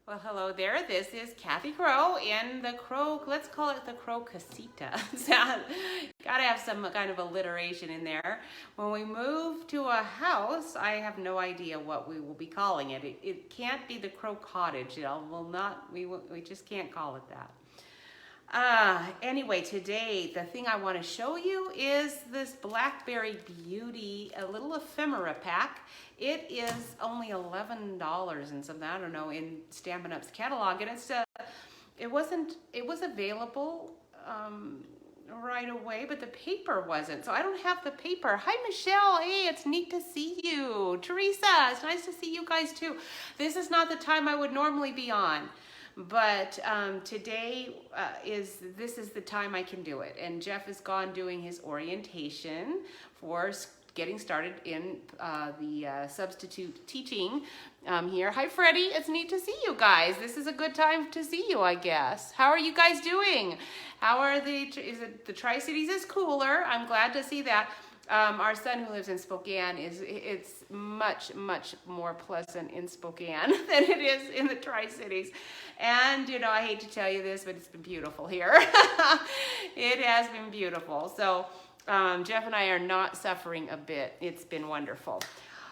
Well, hello there. This is Kathy Crow in the Crow, let's call it the Crow Casita. Gotta have some kind of alliteration in there. When we move to a house, I have no idea what we will be calling it. It can't be the Crow Cottage. We just can't call it that. Anyway, today the thing I want to show you is this Blackberry Beauty, a little ephemera pack. It is only $11 and something, I don't know, in Stampin' Up's catalog, and it was available right away, but the paper wasn't, so I don't have the paper. Hi, Michelle. Hey, it's neat to see you. Teresa, it's nice to see you guys too. This is not the time I would normally be on. But today this is the time I can do it. And Jeff is gone doing his orientation for getting started in the substitute teaching here. Hi, Freddie. It's neat to see you guys. This is a good time to see you, I guess. How are you guys doing? The Tri-Cities is cooler. I'm glad to see that. Our son who lives in Spokane, it's much, much more pleasant in Spokane than it is in the Tri-Cities. And, you know, I hate to tell you this, but it's been beautiful here. It has been beautiful. So Jeff and I are not suffering a bit. It's been wonderful.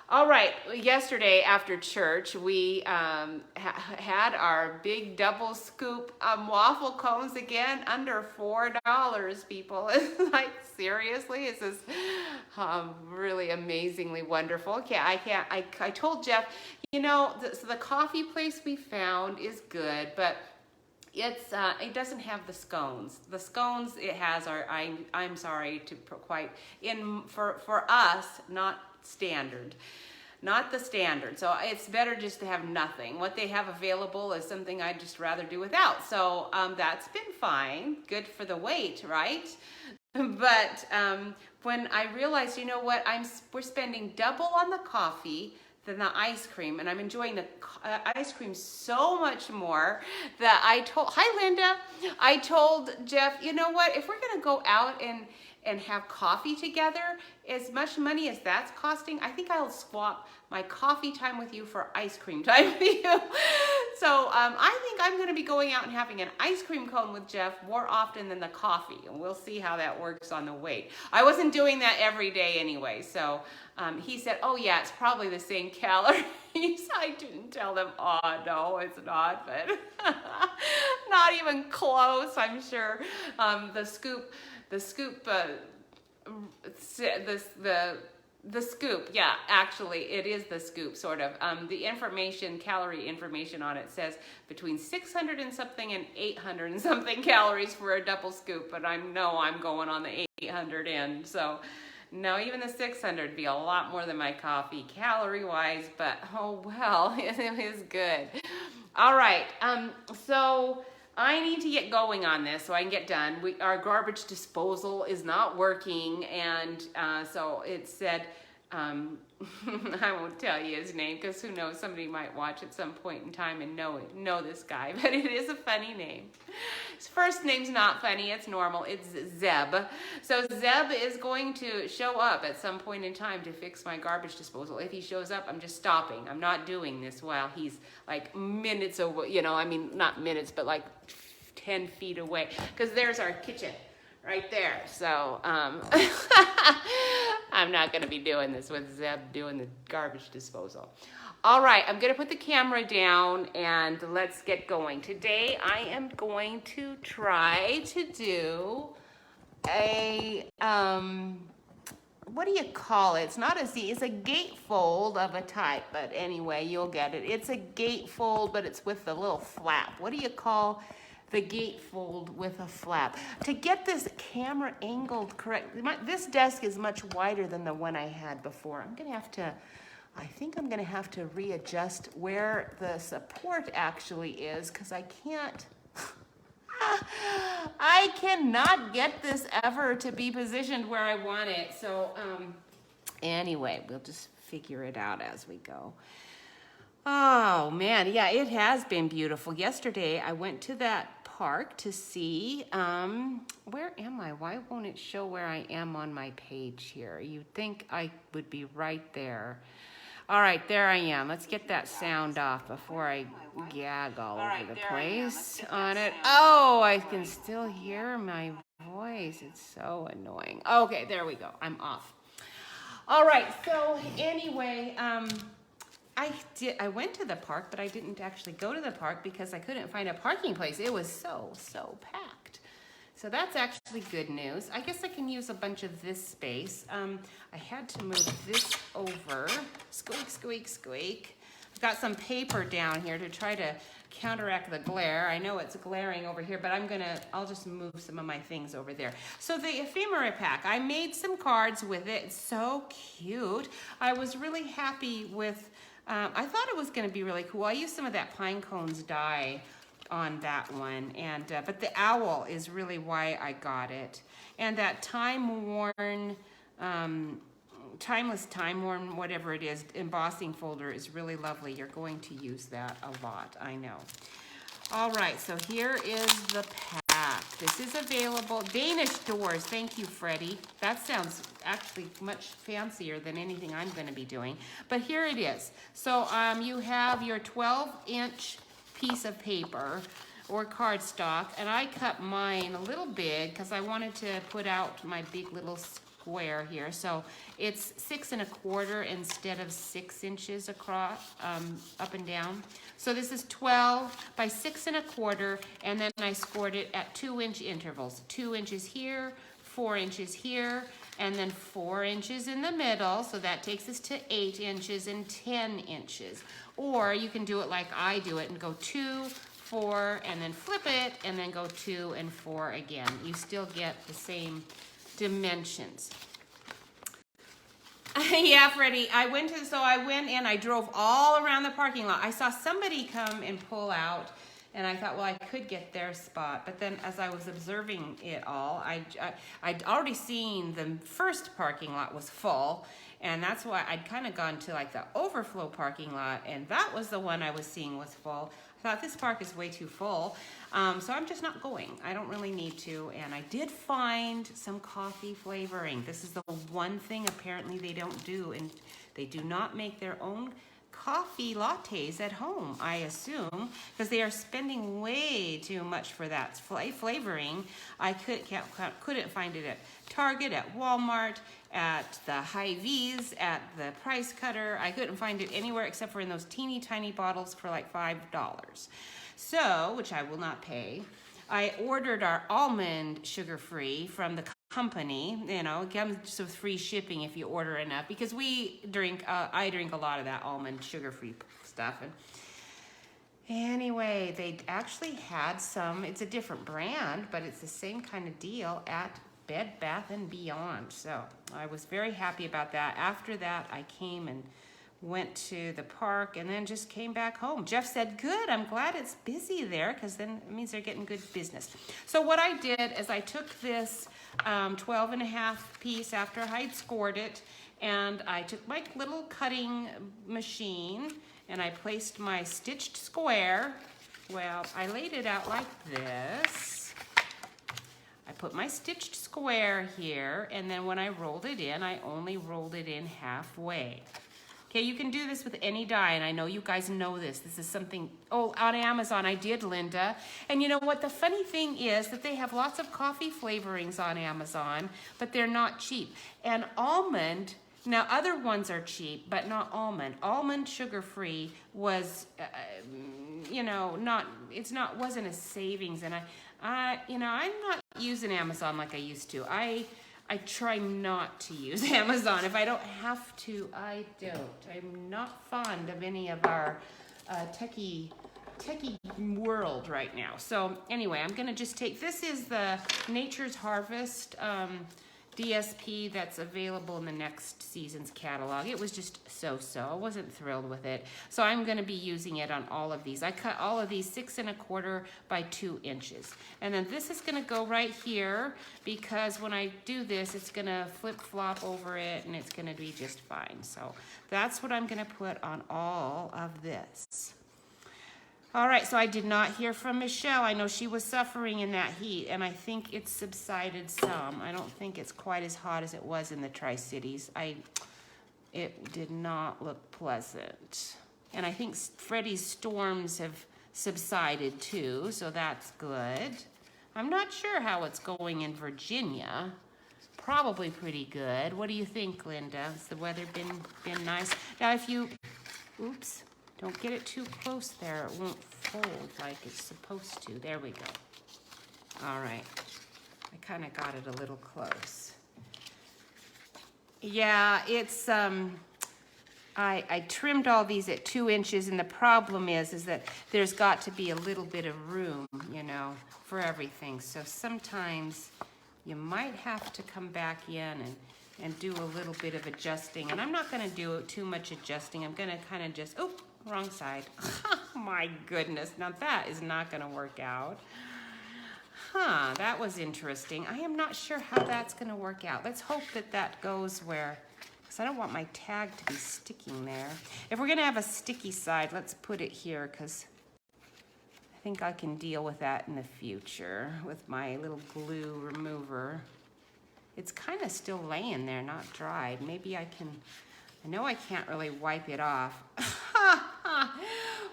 All right, yesterday after church, we had our big double scoop waffle cones again, under $4, people. It's like, seriously, this is really amazingly wonderful. I told Jeff, you know, the coffee place we found is good, but it doesn't have the scones. The scones it has are, I'm sorry to quite, for us, not standard. Not the standard. So it's better just to have nothing. What they have available is something I'd just rather do without. So that's been fine. Good for the weight, right? But when I realized, you know what, we're spending double on the coffee than the ice cream, and I'm enjoying the ice cream so much more that hi Linda, I told Jeff, you know what, if we're gonna go out and have coffee together, as much money as that's costing, I think I'll swap my coffee time with you for ice cream time with you. So I think I'm gonna be going out and having an ice cream cone with Jeff more often than the coffee, and we'll see how that works on the weight. I wasn't doing that every day anyway, so he said, oh yeah, it's probably the same calories. I didn't tell them, oh no, it's not, but not even close, I'm sure. The scoop, yeah, actually, it is the scoop, sort of. The calorie information on it says between 600 and something and 800 and something calories for a double scoop, but I'm going on the 800 end, so no, even the 600 would be a lot more than my coffee, calorie-wise, but oh well, it is good. All right, so I need to get going on this so I can get done. Our garbage disposal is not working, and so it said, I won't tell you his name because who knows, somebody might watch at some point in time and know this guy, but it is a funny name. His first name's not funny, it's normal, it's Zeb. So Zeb is going to show up at some point in time to fix my garbage disposal. If he shows up, I'm just stopping. I'm not doing this while he's like minutes away, you know, I mean, not minutes, but like 10 feet away, because there's our kitchen right there. So I'm not going to be doing this with Zeb doing the garbage disposal. All right, I'm going to put the camera down and let's get going. Today I am going to try to do a, what do you call it? It's not a Z, it's a gatefold of a type, but anyway, you'll get it. It's a gatefold, but it's with the little flap. What do you call the gatefold with a flap? To get this camera angled correct, this desk is much wider than the one I had before. I think I'm gonna have to readjust where the support actually is, because I cannot get this ever to be positioned where I want it. So anyway, we'll just figure it out as we go. Oh man, yeah, it has been beautiful. Yesterday I went to that park to see, where am I? Why won't it show where I am on my page here? You'd think I would be right there. All right, there I am. Let's get that sound off before I gag all over the place on it. Oh, I can still hear my voice. It's so annoying. Okay, there we go. I'm off. All right, so anyway, I went to the park, but I didn't actually go to the park because I couldn't find a parking place. It was so packed. So that's actually good news. I guess I can use a bunch of this space. I had to move this over. Squeak, squeak, squeak. I've got some paper down here to try to counteract the glare. I know it's glaring over here, but I'll just move some of my things over there. So the ephemera pack, I made some cards with it. It's so cute. I was really happy with, I thought it was gonna be really cool. I used some of that pine cones dye on that one, and but the owl is really why I got it. And that time-worn, timeless time-worn, whatever it is, embossing folder is really lovely. You're going to use that a lot, I know. All right, so here is the pack. This is available. Danish doors, thank you, Freddie. That sounds actually much fancier than anything I'm gonna be doing. But here it is. So you have your 12-inch piece of paper or cardstock, and I cut mine a little big because I wanted to put out my big little square here. So it's 6 1/4 instead of 6 inches across, up and down. So this is 12 by 6 1/4, and then I scored it at 2-inch intervals. 2 inches here, 4 inches here, and then 4 inches in the middle. So that takes us to 8 inches and 10 inches. Or you can do it like I do it and go 2, 4, and then flip it, and then go 2 and 4 again. You still get the same dimensions. Yeah, Freddie, I went in, I drove all around the parking lot. I saw somebody come and pull out, and I thought, well, I could get their spot. But then as I was observing it all, I'd already seen the first parking lot was full, and that's why I'd kind of gone to like the overflow parking lot, and that was the one I was seeing was full. I thought this park is way too full, so I'm just not going. I don't really need to, and I did find some coffee flavoring. This is the one thing apparently they don't do, and they do not make their own coffee lattes at home, I assume, because they are spending way too much for that flavoring. I couldn't find it at Target, at Walmart, at the Hy-Vees, at the Price Cutter. I couldn't find it anywhere except for in those teeny tiny bottles for like $5. So, which I will not pay. I ordered our almond sugar-free from the company. You know, it comes with free shipping if you order enough, because I drink a lot of that almond sugar-free stuff. And anyway, they actually had some, it's a different brand, but it's the same kind of deal at Bed Bath & Beyond. So I was very happy about that. After that, I came and went to the park and then just came back home. Jeff said, good, I'm glad it's busy there, because then it means they're getting good business. So what I did is I took this 12 and a half piece after I'd scored it, and I took my little cutting machine and I placed my stitched square. Well, I laid it out like this. I put my stitched square here, and then when I rolled it in, I only rolled it in halfway. Okay, you can do this with any die, and I know you guys know this. This is something, oh, on Amazon I did, Linda. And you know what, the funny thing is that they have lots of coffee flavorings on Amazon, but they're not cheap. And almond, now other ones are cheap, but not almond. Almond sugar-free was, you know, wasn't a savings. And you know, I'm not using Amazon like I used to. I try not to use Amazon. If I don't have to, I don't. I'm not fond of any of our techie world right now. So anyway, I'm gonna just take, this is the Nature's Harvest DSP that's available in the next season's catalog. It was just so-so. I wasn't thrilled with it. So I'm gonna be using it on all of these. I cut all of these 6 1/4 by 2 inches. And then this is gonna go right here, because when I do this, it's gonna flip-flop over it and it's gonna be just fine. So that's what I'm gonna put on all of this. All right, so I did not hear from Michelle. I know she was suffering in that heat, and I think it's subsided some. I don't think it's quite as hot as it was in the Tri-Cities. it did not look pleasant. And I think Freddie's storms have subsided too, so that's good. I'm not sure how it's going in Virginia. Probably pretty good. What do you think, Linda? Has the weather been nice? Now if you, oops, don't get it too close there. It won't fold like it's supposed to. There we go. All right. I kind of got it a little close. Yeah, it's, I trimmed all these at 2 inches, and the problem is that there's got to be a little bit of room, you know, for everything. So sometimes you might have to come back in and do a little bit of adjusting. And I'm not gonna do too much adjusting. I'm gonna kind of just, oh, wrong side. My goodness, now that is not gonna work out. Huh, that was interesting. I am not sure how that's gonna work out. Let's hope that that goes where, because I don't want my tag to be sticking there. If we're gonna have a sticky side, let's put it here, because I think I can deal with that in the future with my little glue remover. It's kind of still laying there, not dried. Maybe I can, I know I can't really wipe it off.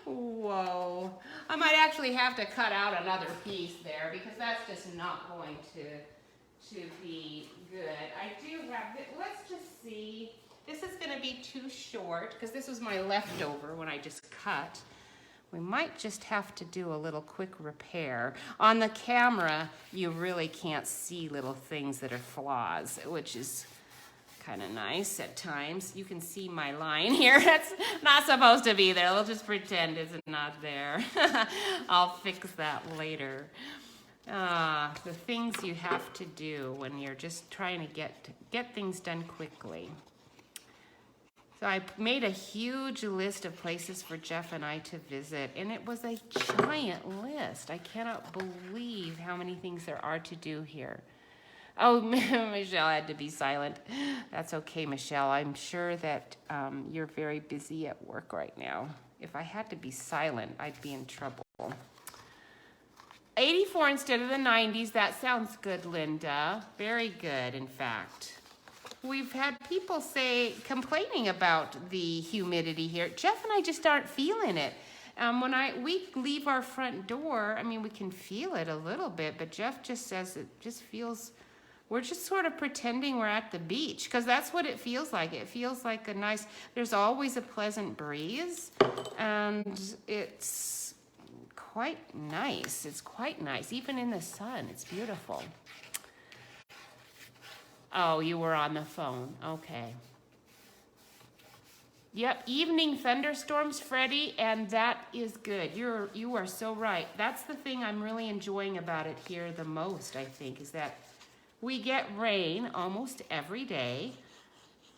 Whoa. I might actually have to cut out another piece there because that's just not going to be good. I do have, let's just see. This is gonna be too short because this was my leftover when I just cut. We might just have to do a little quick repair. On the camera, you really can't see little things that are flaws, which is kind of nice at times. You can see my line here. That's not supposed to be there. We'll just pretend it's not there. I'll fix that later. The things you have to do when you're just trying to get things done quickly. So I made a huge list of places for Jeff and I to visit, and it was a giant list. I cannot believe how many things there are to do here. Oh, Michelle had to be silent. That's okay, Michelle. I'm sure that you're very busy at work right now. If I had to be silent, I'd be in trouble. 84 instead of the 90s. That sounds good, Linda. Very good, in fact. We've had people complaining about the humidity here. Jeff and I just aren't feeling it. When we leave our front door, I mean, we can feel it a little bit, but Jeff just says it just feels, we're just sort of pretending we're at the beach, because that's what it feels like. It feels like a nice, there's always a pleasant breeze, and it's quite nice. It's quite nice, even in the sun. It's beautiful. Oh, you were on the phone. Okay. Yep, evening thunderstorms, Freddie, and that is good. You are so right. That's the thing I'm really enjoying about it here the most, I think, is that we get rain almost every day,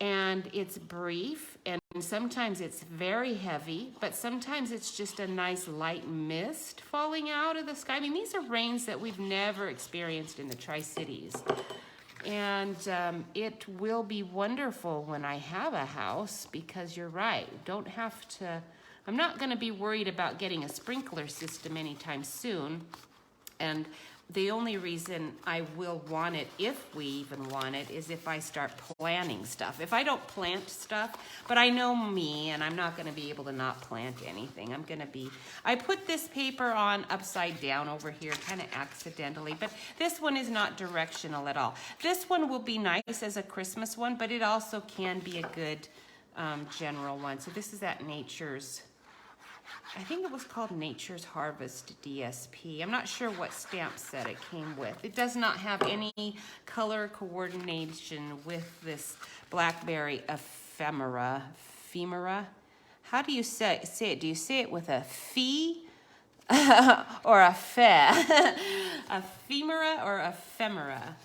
and it's brief, and sometimes it's very heavy, but sometimes it's just a nice light mist falling out of the sky. I mean, these are rains that we've never experienced in the Tri-Cities. And it will be wonderful when I have a house, because you're right, don't have to, I'm not gonna be worried about getting a sprinkler system anytime soon. And the only reason I will want it, if we even want it, is if I start planting stuff. If I don't plant stuff, but I know me, and I'm not gonna be able to not plant anything. I put this paper on upside down over here, kind of accidentally, but this one is not directional at all. This one will be nice as a Christmas one, but it also can be a good general one. So this is at Nature's, I think it was called Nature's Harvest DSP. I'm not sure what stamp set it came with. It does not have any color coordination with this Blackberry Ephemera. How do you say it? Do you say it with a fee or a fe? Ephemera or ephemera?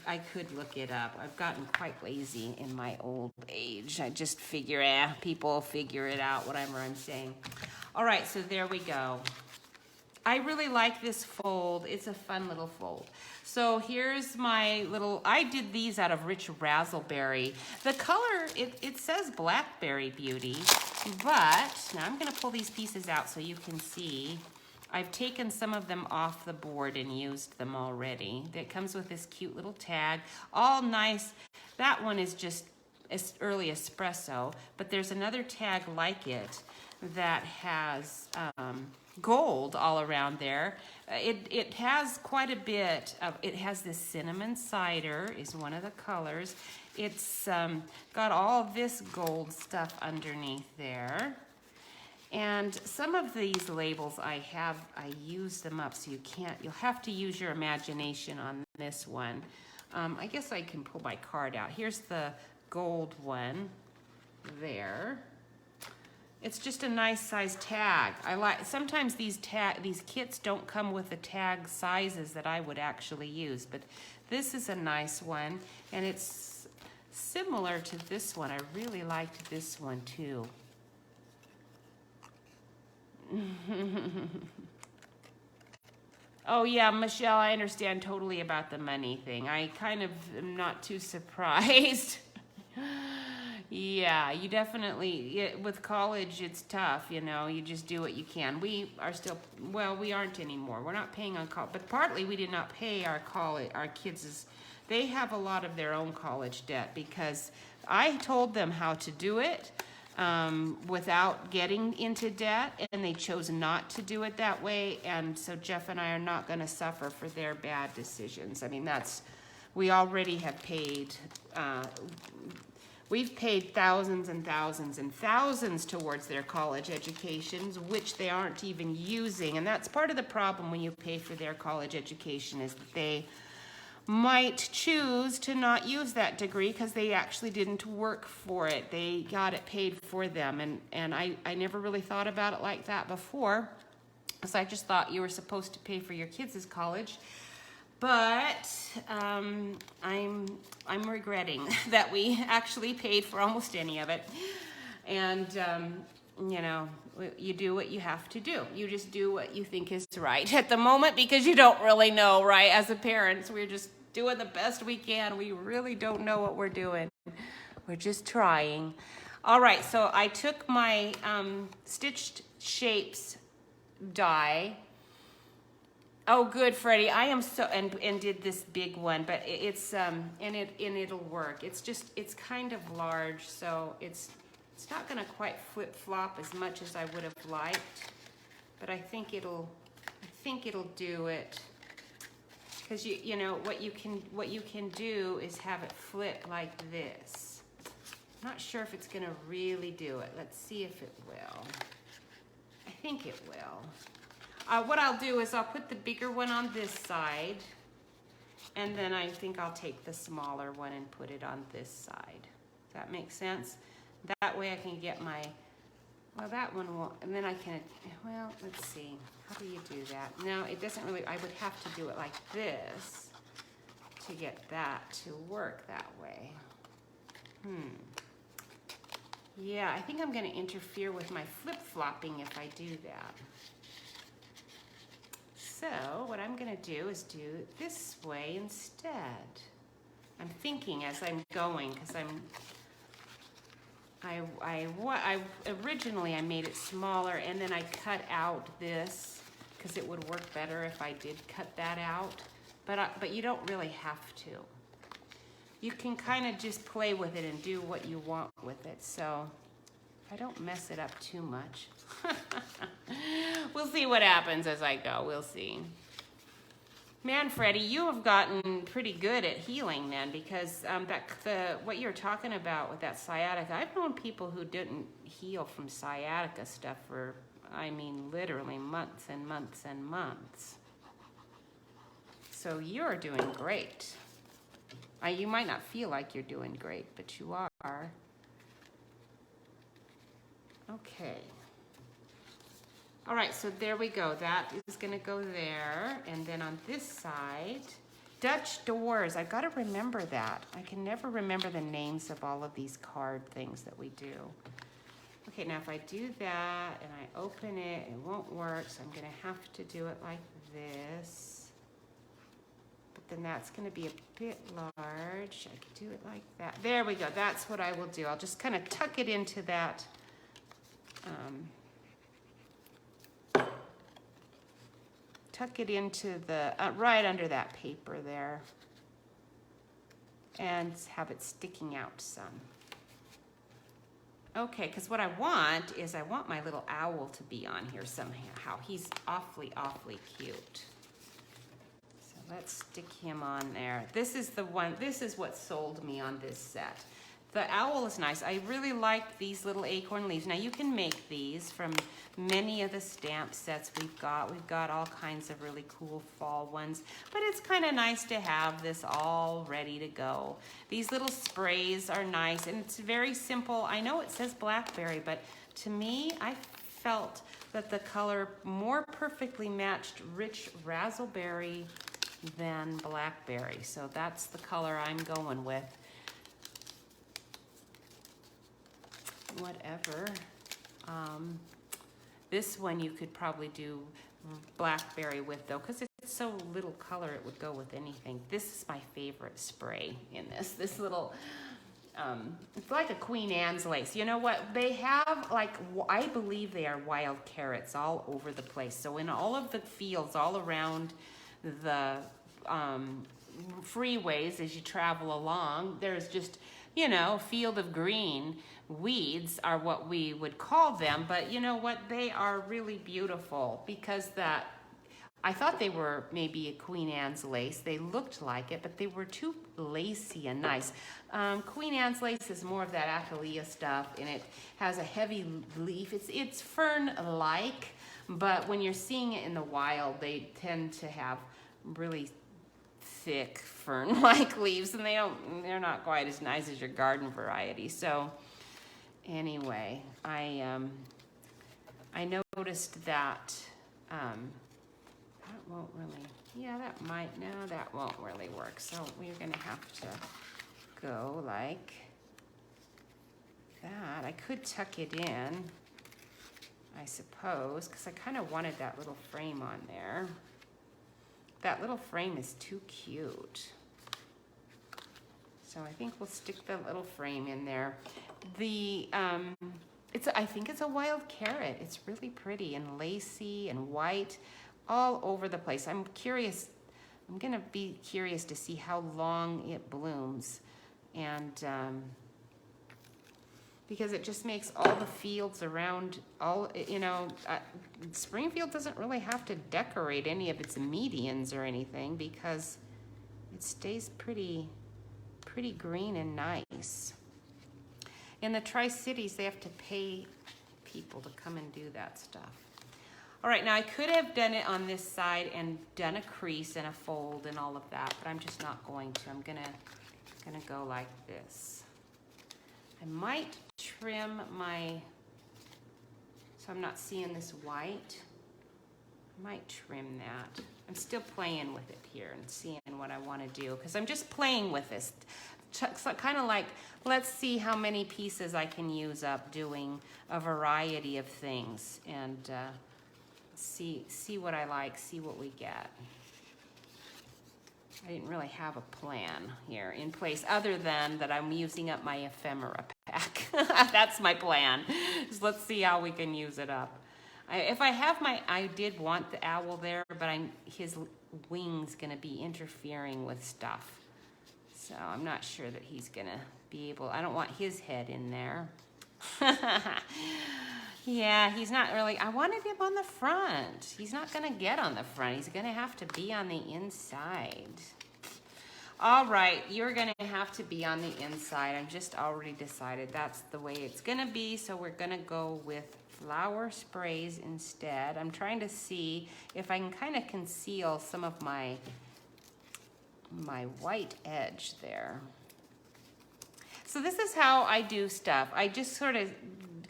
I could look it up. I've gotten quite lazy in my old age. I just figure, people figure it out, whatever I'm saying. All right, so there we go. I really like this fold. It's a fun little fold. So here's my little, I did these out of rich razzleberry. The color, it says Blackberry Beauty, but now I'm gonna pull these pieces out so you can see. I've taken some of them off the board and used them already. It comes with this cute little tag, all nice. That one is just early espresso, but there's another tag like it that has gold all around there. It has quite a bit of, it has this cinnamon cider is one of the colors. It's got all of this gold stuff underneath there. And some of these labels I use them up, so you'll have to use your imagination on this one. I guess I can pull my card out. Here's the gold one there. It's just a nice size tag. Sometimes these kits don't come with the tag sizes that I would actually use, but this is a nice one, and it's similar to this one. I really liked this one too. Oh yeah, Michelle, I understand totally about the money thing. I kind of am not too surprised. Yeah, you definitely, with college, it's tough, you know, you just do what you can. We are still, well, we aren't anymore. We're not paying on college, but partly we did not pay our kids. They have a lot of their own college debt because I told them how to do it without getting into debt, and they chose not to do it that way. And so Jeff and I are not going to suffer for their bad decisions. I mean, we already have paid, we've paid thousands and thousands and thousands towards their college educations, which they aren't even using. And that's part of the problem when you pay for their college education, is that they might choose to not use that degree because they actually didn't work for it. They got it paid for them. And I never really thought about it like that before, because I just thought you were supposed to pay for your kids' college. But I'm regretting that we actually paid for almost any of it. And you know, you do what you have to do. You just do what you think is right at the moment, because you don't really know, right? As a parents, we're just doing the best we can. We really don't know what we're doing. We're just trying. All right, so I took my Stitched Shapes die. Oh, good, Freddie. I am so, and did this big one, but it's and it'll work. It's kind of large, so it's not gonna quite flip flop as much as I would have liked, but I think it'll do it. Because you know what you can do is have it flip like this. I'm not sure if it's gonna really do it. Let's see if it will. I think it will. What I'll do is I'll put the bigger one on this side, and then I think I'll take the smaller one and put it on this side. Does that make sense? That way I can get my, well, that one will, and then I can, well, let's see. How do you do that? No, it doesn't really, I would have to do it like this to get that to work that way. Yeah, I think I'm going to interfere with my flip-flopping if I do that. So what I'm going to do is do it this way instead. I'm thinking as I'm going, because originally I made it smaller, and then I cut out this because it would work better if I did cut that out. But you don't really have to. You can kind of just play with it and do what you want with it. So I don't mess it up too much. We'll see what happens as I go. We'll see. Man, Freddie, you have gotten pretty good at healing then, because what you're talking about with that sciatica, I've known people who didn't heal from sciatica stuff for, I mean, literally months and months and months. So you're doing great. You might not feel like you're doing great, but you are. Okay. All right, so there we go. That is gonna go there. And then on this side, Dutch doors. I've gotta remember that. I can never remember the names of all of these card things that we do. Okay, now if I do that and I open it, it won't work, so I'm gonna have to do it like this. But then that's gonna be a bit large. I could do it like that. There we go, that's what I will do. I'll just kind of tuck it into that, tuck it into the, right under that paper there, and have it sticking out some. Okay, because what I want is I want my little owl to be on here somehow. He's awfully, awfully cute. So let's stick him on there. This is the one, this is what sold me on this set. The owl is nice. I really like these little acorn leaves. Now you can make these from many of the stamp sets we've got. We've got all kinds of really cool fall ones, but it's kind of nice to have this all ready to go. These little sprays are nice, and it's very simple. I know it says blackberry, but to me, I felt that the color more perfectly matched rich razzleberry than blackberry. So that's the color I'm going with. Whatever. This one you could probably do blackberry with though, because it's so little color it would go with anything. This is my favorite spray in this little, it's like a Queen Anne's lace. You know what? They have like, I believe they are wild carrots all over the place. So in all of the fields all around the freeways as you travel along, there's just, you know, field of green. Weeds are what we would call them, but you know what? They are really beautiful because that, I thought they were maybe a Queen Anne's lace. They looked like it, but they were too lacy and nice. Queen Anne's lace is more of that Acacia stuff, and it has a heavy leaf. It's fern-like, but when you're seeing it in the wild, they tend to have really thick fern-like leaves, and they're not quite as nice as your garden variety. So anyway, I noticed that that won't really, yeah, that might, no, that won't really work. So we're gonna have to go like that. I could tuck it in, I suppose, because I kind of wanted that little frame on there. That little frame is too cute. So I think we'll stick the little frame in there. The, I think it's a wild carrot. It's really pretty and lacy and white all over the place. I'm curious, I'm gonna be curious to see how long it blooms. And because it just makes all the fields around, all, you know, Springfield doesn't really have to decorate any of its medians or anything because it stays pretty green and nice. In the Tri-Cities, they have to pay people to come and do that stuff. All right, now I could have done it on this side and done a crease and a fold and all of that, but I'm just not going to. I'm gonna go like this. I might trim my, so I'm not seeing this white. I might trim that. I'm still playing with it here and seeing what I want to do because I'm just playing with this. So kind of like, let's see how many pieces I can use up doing a variety of things and see what I like, see what we get. I didn't really have a plan here in place other than that I'm using up my ephemera pack. That's my plan. Just let's see how we can use it up. If I have I did want the owl there, but his wing's gonna be interfering with stuff. So I'm not sure that he's gonna be able, I don't want his head in there. Yeah, he's not really, I wanted him on the front. He's not gonna get on the front. He's gonna have to be on the inside. All right, you're gonna have to be on the inside. I've just already decided that's the way it's gonna be, so we're gonna go with flower sprays instead. I'm trying to see if I can kind of conceal some of my white edge there. So this is how I do stuff. I just sort of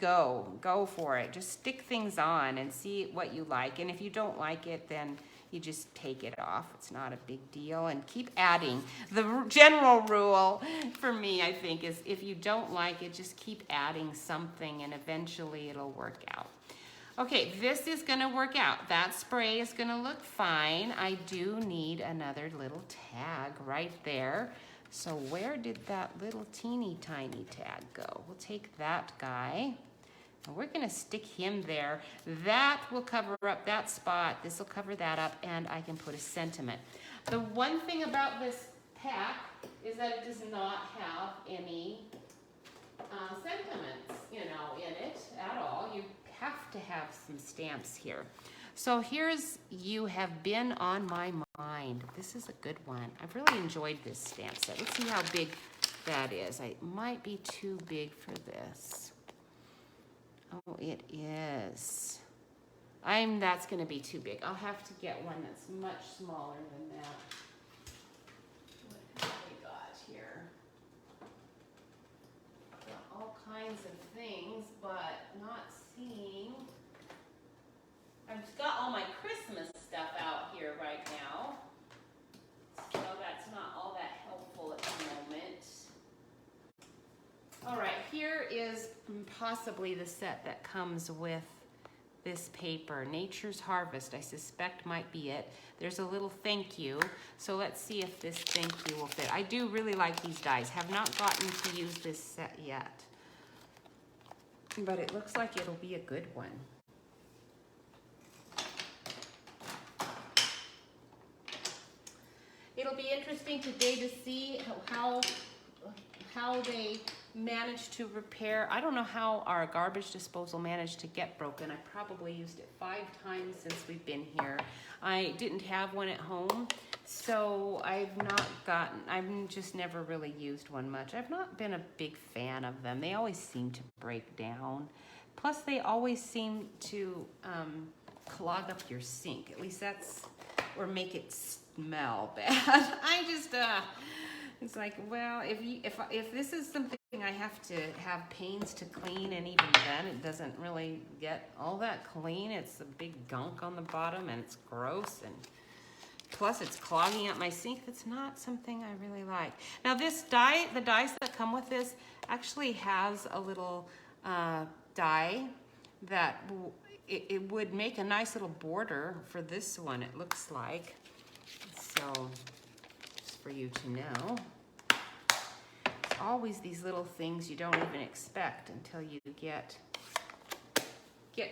go for it. Just stick things on and see what you like. And if you don't like it, then you just take it off. It's not a big deal. And keep adding. The general rule for me, I think, is if you don't like it, just keep adding something and eventually it'll work out. Okay, this is gonna work out. That spray is gonna look fine. I do need another little tag right there. So where did that little teeny tiny tag go? We'll take that guy and we're gonna stick him there. That will cover up that spot. This will cover that up and I can put a sentiment. The one thing about this pack is that it does not have any sentiments, you know, in it at all. You have to have some stamps here. So here's You Have Been on My Mind. This is a good one. I've really enjoyed this stamp set. Let's see how big that is. It might be too big for this. Oh, it is. That's gonna be too big. I'll have to get one that's much smaller than that. What have we got here? Got all kinds of things, but not seeing. I've got all my Christmas stuff out here right now, so that's not all that helpful at the moment. All right, here is possibly the set that comes with this paper. Nature's Harvest, I suspect might be it. There's a little thank you, so let's see if this thank you will fit. I do really like these dies. Have not gotten to use this set yet, but it looks like it'll be a good one. It'll be interesting today to see how they managed to repair. I don't know how our garbage disposal managed to get broken. I probably used it 5 times since we've been here. I didn't have one at home, so I've just never really used one much. I've not been a big fan of them. They always seem to break down. Plus, they always seem to clog up your sink. At least or make it smell bad. It's like, well, if this is something I have to have pains to clean, and even then it doesn't really get all that clean. It's a big gunk on the bottom, and it's gross, and plus it's clogging up my sink. That's not something I really like. Now this die, the dies that come with this actually has a little die that it would make a nice little border for this one, it looks like. So, just for you to know. It's always these little things you don't even expect until you get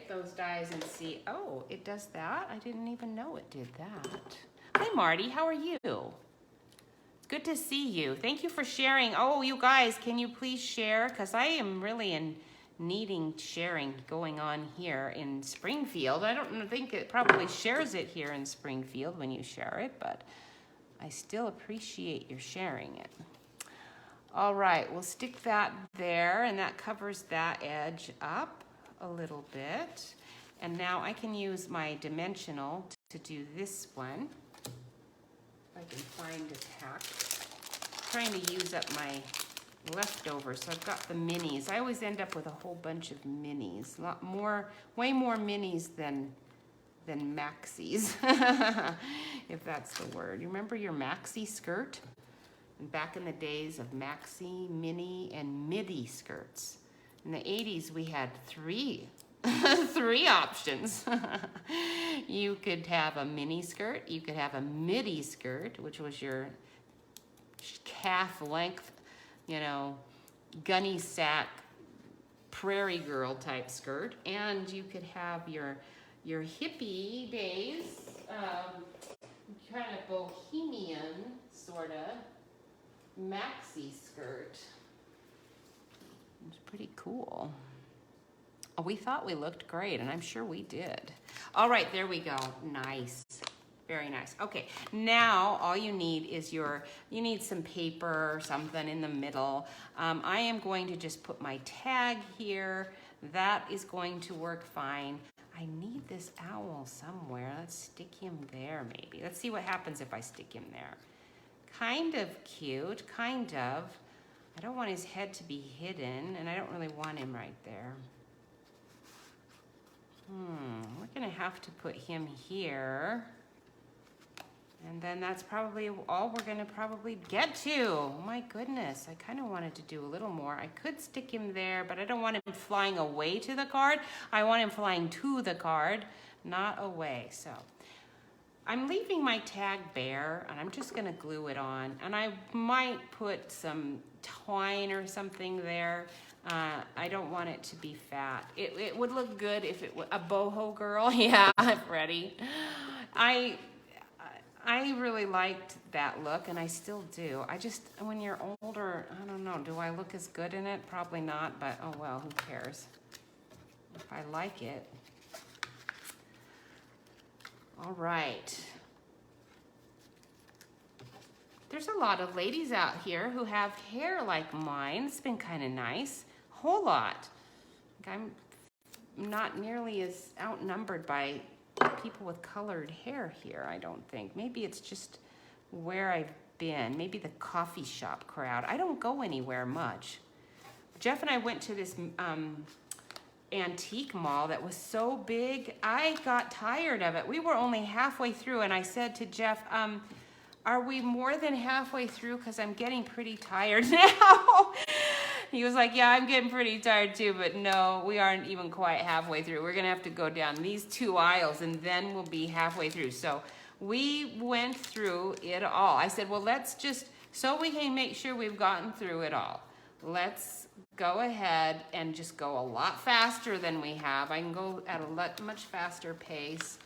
those dies and see, oh, it does that? I didn't even know it did that. Hi, Marty, how are you? It's good to see you. Thank you for sharing. Oh, you guys, can you please share? Because I am really needing sharing going on here in Springfield. I don't think it probably shares it here in Springfield when you share it, but I still appreciate your sharing it. All right, we'll stick that there, and that covers that edge up a little bit. And now I can use my dimensional to do this one. If I can find a tack. I'm trying to use up my leftovers, so I've got the minis. I always end up with a whole bunch of minis. Way more minis than maxis, if that's the word. You remember your maxi skirt? And back in the days of maxi, mini, and midi skirts. In the 80s, we had 3 options. You could have a mini skirt, you could have a midi skirt, which was your calf length, you know, gunny sack, prairie girl type skirt, and you could have your hippie days, kind of bohemian sort of maxi skirt. It's pretty cool. Oh, we thought we looked great, and I'm sure we did. All right, there we go. Nice. Very nice. Okay, now all you need is you need some paper or something in the middle. I am going to just put my tag here. That is going to work fine. I need this owl somewhere. Let's stick him there maybe. Let's see what happens if I stick him there. Kind of cute, kind of. I don't want his head to be hidden, and I don't really want him right there. We're gonna have to put him here. And then that's probably all we're gonna probably get to. Oh my goodness, I kind of wanted to do a little more. I could stick him there, but I don't want him flying away to the card. I want him flying to the card, not away. So I'm leaving my tag bare, and I'm just gonna glue it on. And I might put some twine or something there. I don't want it to be fat. It would look good if it was a boho girl. Yeah, Freddie. I really liked that look, and I still do. I just, when you're older, I don't know, do I look as good in it? Probably not, but oh well, who cares? If I like it. All right. There's a lot of ladies out here who have hair like mine. It's been kind of nice. Whole lot. I'm not nearly as outnumbered by people with colored hair here, I don't think. Maybe it's just where I've been. Maybe the coffee shop crowd. I don't go anywhere much. Jeff and I went to this antique mall that was so big, I got tired of it. We were only halfway through, and I said to Jeff, are we more than halfway through? Because I'm getting pretty tired now. He was like, yeah, I'm getting pretty tired too, but no, we aren't even quite halfway through. We're gonna have to go down these 2 aisles and then we'll be halfway through. So we went through it all. I said, well, let's just, so we can make sure we've gotten through it all, let's go ahead and just go a lot faster than we have. I can go at a much faster pace,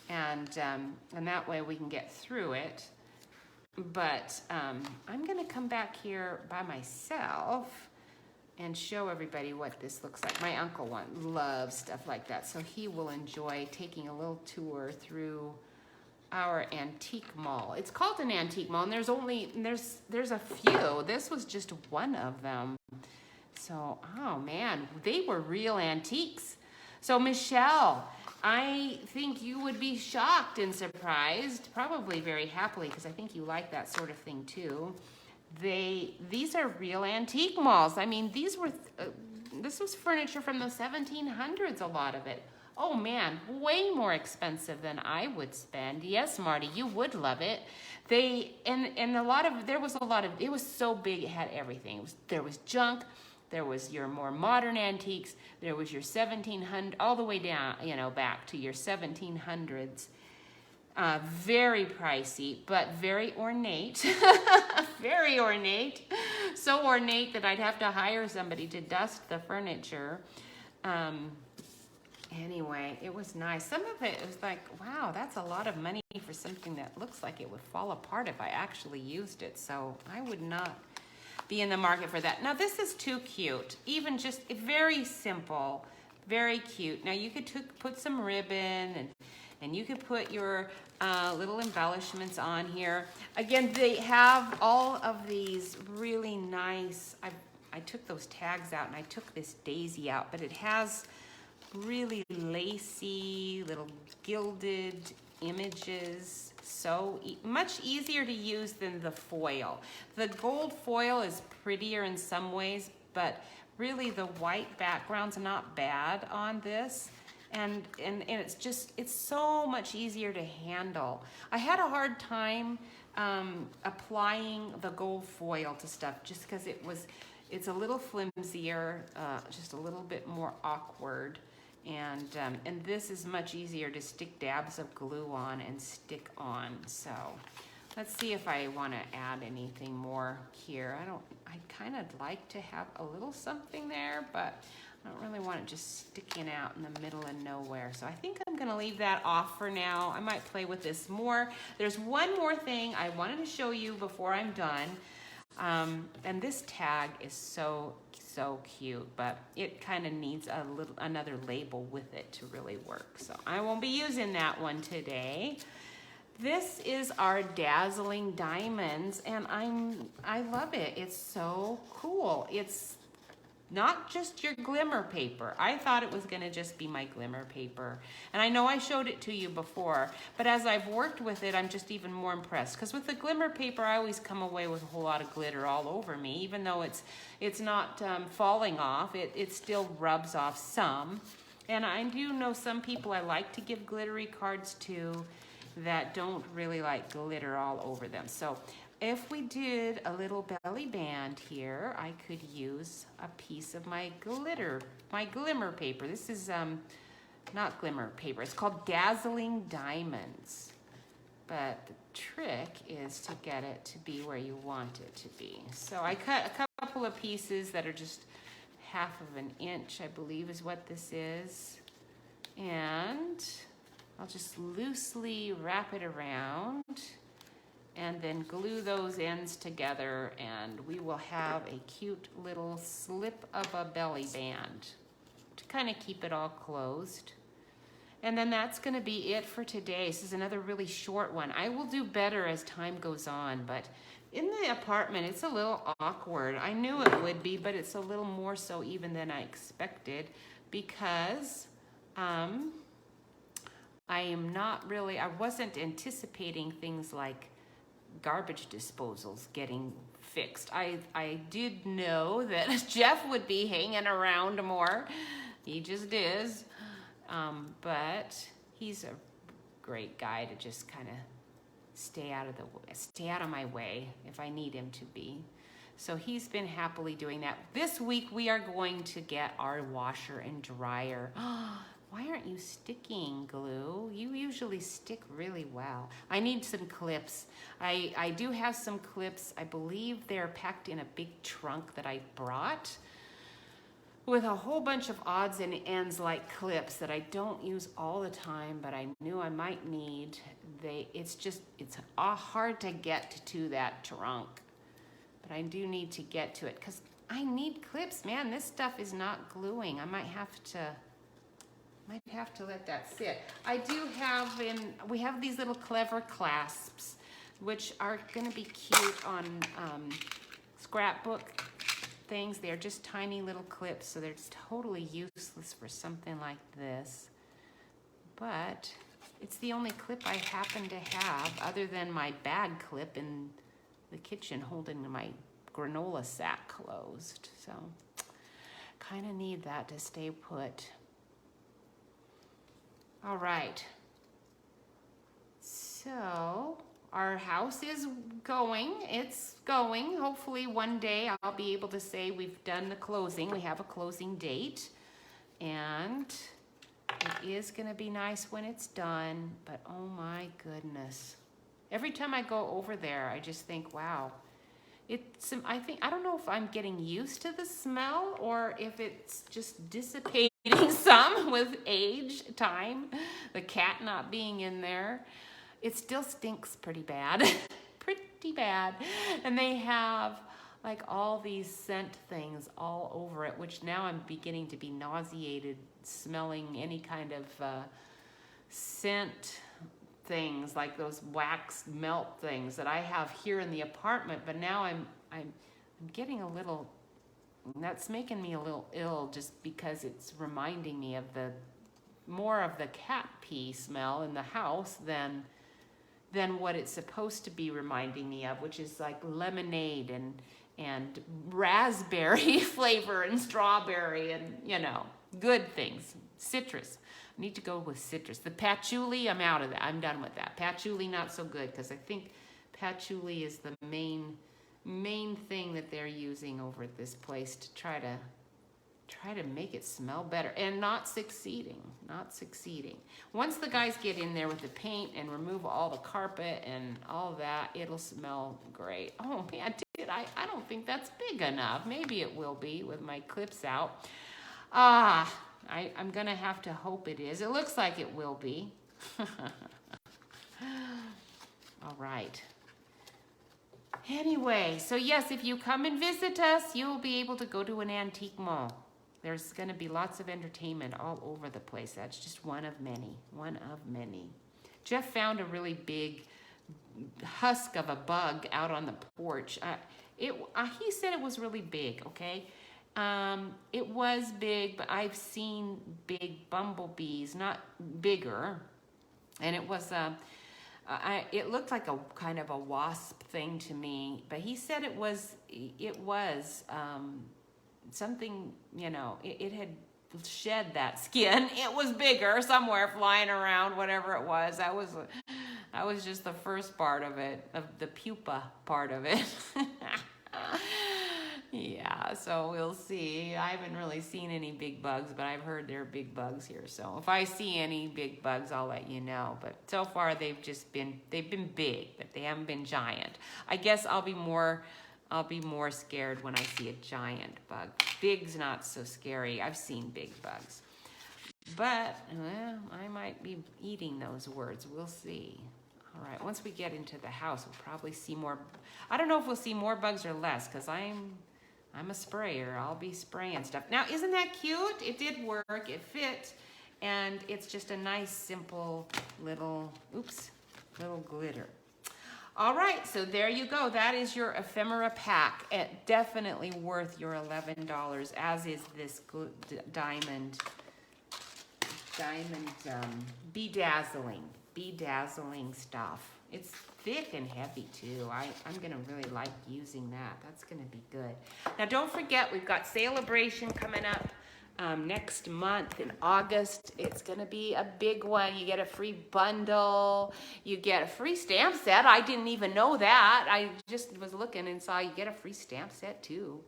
and that way we can get through it. But I'm gonna come back here by myself and show everybody what this looks like. My uncle loves stuff like that, so he will enjoy taking a little tour through our antique mall. It's called an antique mall, and there's a few. This was just one of them. So, oh man, they were real antiques. So Michelle, I think you would be shocked and surprised, probably very happily, because I think you like that sort of thing too. These are real antique malls. I mean, this was furniture from the 1700s, a lot of it. Oh man, way more expensive than I would spend. Yes, Marty, you would love it. There was a lot of, it was so big, it had everything. There was junk, there was your more modern antiques, there was your 1700, all the way down, back to your 1700s. Very pricey, but very ornate. Very ornate. So ornate that I'd have to hire somebody to dust the furniture. Anyway, it was nice. Some of it was like, wow, that's a lot of money for something that looks like it would fall apart if I actually used it. So I would not be in the market for that. Now this is too cute. Even just very simple, very cute. Now you could put some ribbon and you could put your little embellishments on here. Again, they have all of these really nice, I took those tags out and I took this daisy out, but it has really lacy, little gilded images. So much easier to use than the foil. The gold foil is prettier in some ways, but really the white background's not bad on this. And it's so much easier to handle. I had a hard time applying the gold foil to stuff just because it's a little flimsier, just a little bit more awkward. And this is much easier to stick dabs of glue on and stick on. So let's see if I want to add anything more here. I kind of like to have a little something there, but I don't really want it just sticking out in the middle of nowhere. So I think I'm gonna leave that off for now. I might play with this more. There's one more thing I wanted to show you before I'm done. And this tag is so cute, but it kind of needs another label with it to really work. So I won't be using that one today. This is our Dazzling Diamonds, and I love it. It's so cool. It's not just your glimmer paper. I thought it was gonna just be my glimmer paper. And I know I showed it to you before, but as I've worked with it, I'm just even more impressed. Because with the glimmer paper, I always come away with a whole lot of glitter all over me. Even though it's not falling off, it still rubs off some. And I do know some people I like to give glittery cards to that don't really like glitter all over them. So if we did a little belly band here, I could use a piece of my glimmer paper. This is not glimmer paper, it's called Dazzling Diamonds. But the trick is to get it to be where you want it to be. So I cut a couple of pieces that are just 1/2 inch, I believe is what this is. And I'll just loosely wrap it around and then glue those ends together, and we will have a cute little slip of a belly band to kind of keep it all closed. And then that's going to be it for today. This is another really short one. I will do better as time goes on, but in the apartment, it's a little awkward. I knew it would be, but it's a little more so even than I expected, because I wasn't anticipating things like garbage disposals getting fixed. I did know that Jeff would be hanging around more. He just is. But he's a great guy to just kind of stay out of my way if I need him to be. So he's been happily doing that. This week we are going to get our washer and dryer. Why aren't you sticking, glue? You usually stick really well. I need some clips. I do have some clips. I believe they're packed in a big trunk that I brought, with a whole bunch of odds and ends like clips that I don't use all the time, but I knew I might need. It's hard to get to that trunk, but I do need to get to it because I need clips, man. This stuff is not gluing. I might have to let that sit. I do have we have these little clever clasps, which are gonna be cute on scrapbook things. They're just tiny little clips, so they're totally useless for something like this. But it's the only clip I happen to have, other than my bag clip in the kitchen holding my granola sack closed. So kind of need that to stay put. All right. So our house is going. It's going. Hopefully one day I'll be able to say we've done the closing. We have a closing date. And it is going to be nice when it's done. But oh my goodness. Every time I go over there, I just think, wow. I don't know if I'm getting used to the smell or if it's just dissipating some with age, time, the cat not being in there. It still stinks pretty bad, pretty bad. And they have like all these scent things all over it, which now I'm beginning to be nauseated smelling any kind of scent things, like those wax melt things that I have here in the apartment. But now I'm getting a little, that's making me a little ill, just because it's reminding me of more of the cat pee smell in the house than what it's supposed to be reminding me of, which is like lemonade and raspberry flavor and strawberry and, good things. Citrus. I need to go with citrus. The patchouli, I'm out of that. I'm done with that. Patchouli, not so good, because I think patchouli is the main thing that they're using over at this place to try to make it smell better, and not succeeding. Once the guys get in there with the paint and remove all the carpet and all that, it'll smell great. Oh man, I don't think that's big enough. Maybe it will be with my clips out. I'm gonna have to hope it is. It looks like it will be. All right. Anyway, so yes, if you come and visit us, you'll be able to go to an antique mall. There's going to be lots of entertainment all over the place. That's just one of many. Jeff found a really big husk of a bug out on the porch. He said it was really big, okay? It was big, but I've seen big bumblebees, not bigger. And it was it looked like a kind of a wasp thing to me, but he said it was something, it had shed that skin. It was bigger somewhere flying around, whatever it was. That was just the first part of it, of the pupa part of it. Yeah, so we'll see. I haven't really seen any big bugs, but I've heard there are big bugs here. So if I see any big bugs, I'll let you know. But so far they've been big, but they haven't been giant. I guess I'll be more scared when I see a giant bug. Big's not so scary. I've seen big bugs. But, I might be eating those words. We'll see. All right, once we get into the house, we'll probably see more. I don't know if we'll see more bugs or less, because I'm a sprayer. I'll be spraying stuff. Now, isn't that cute? It did work, it fit, and it's just a nice, simple little, little glitter. All right, so there you go. That is your ephemera pack. Definitely worth your $11, as is this diamond bedazzling stuff. It's thick and heavy too. I'm gonna really like using that. That's gonna be good. Now don't forget, we've got Celebration coming up next month in August. It's gonna be a big one. You get a free bundle. You get a free stamp set. I didn't even know that. I just was looking and saw you get a free stamp set too.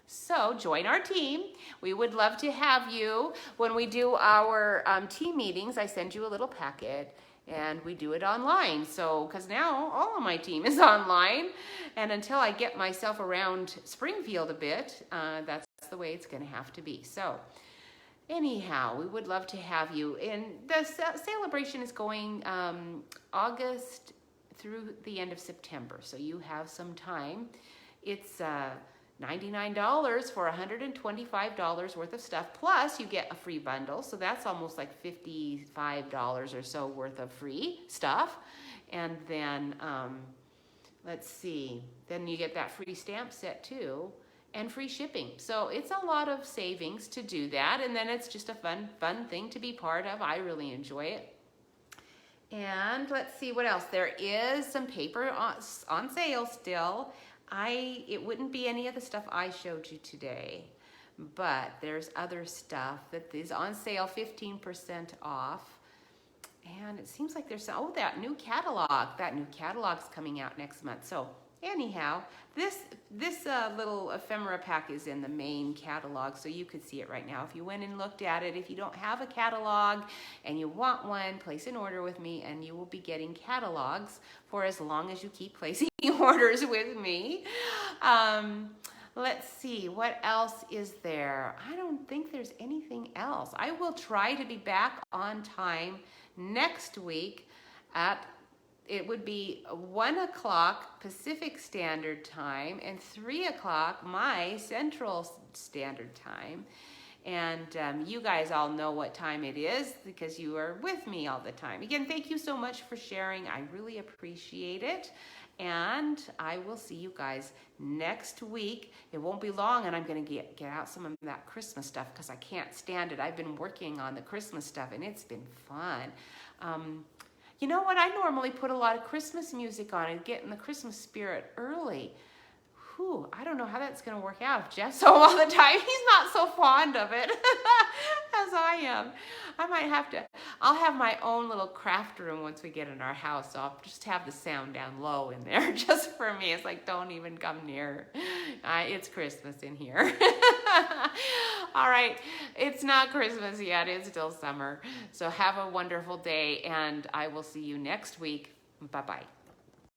So join our team. We would love to have you. When we do our team meetings, I send you a little packet, and we do it online. So, because now all of my team is online, and until I get myself around Springfield a bit, that's the way it's gonna have to be. So anyhow, we would love to have you. And the celebration is going August through the end of September, so you have some time. It's $99 for $125 worth of stuff, plus you get a free bundle, so that's almost like $55 or so worth of free stuff. And then let's see, then you get that free stamp set too, and free shipping. So it's a lot of savings to do that, and then it's just a fun thing to be part of. I really enjoy it. And let's see what else. There is some paper on sale still. It wouldn't be any of the stuff I showed you today, but there's other stuff that is on sale, 15% off. And it seems like there's, that new catalog. That new catalog's coming out next month. So anyhow, this little ephemera pack is in the main catalog, so you could see it right now if you went and looked at it. If you don't have a catalog and you want one, place an order with me, and you will be getting catalogs for as long as you keep placing orders with me. Let's see, what else is there? I don't think there's anything else. I will try to be back on time next week it would be 1 o'clock Pacific Standard Time and 3 o'clock my Central Standard Time. And you guys all know what time it is because you are with me all the time. Again, thank you so much for sharing. I really appreciate it. And I will see you guys next week. It won't be long, and I'm going to get out some of that Christmas stuff because I can't stand it. I've been working on the Christmas stuff, and it's been fun. You know what? I normally put a lot of Christmas music on and get in the Christmas spirit early. Whew, I don't know how that's going to work out. If Jeff's home all the time, he's not so fond of it as I am. I might have to, I'll have my own little craft room once we get in our house. So I'll just have the sound down low in there just for me. It's like, don't even come near. It's Christmas in here. All right, it's not Christmas yet. It's still summer. So have a wonderful day, and I will see you next week. Bye-bye.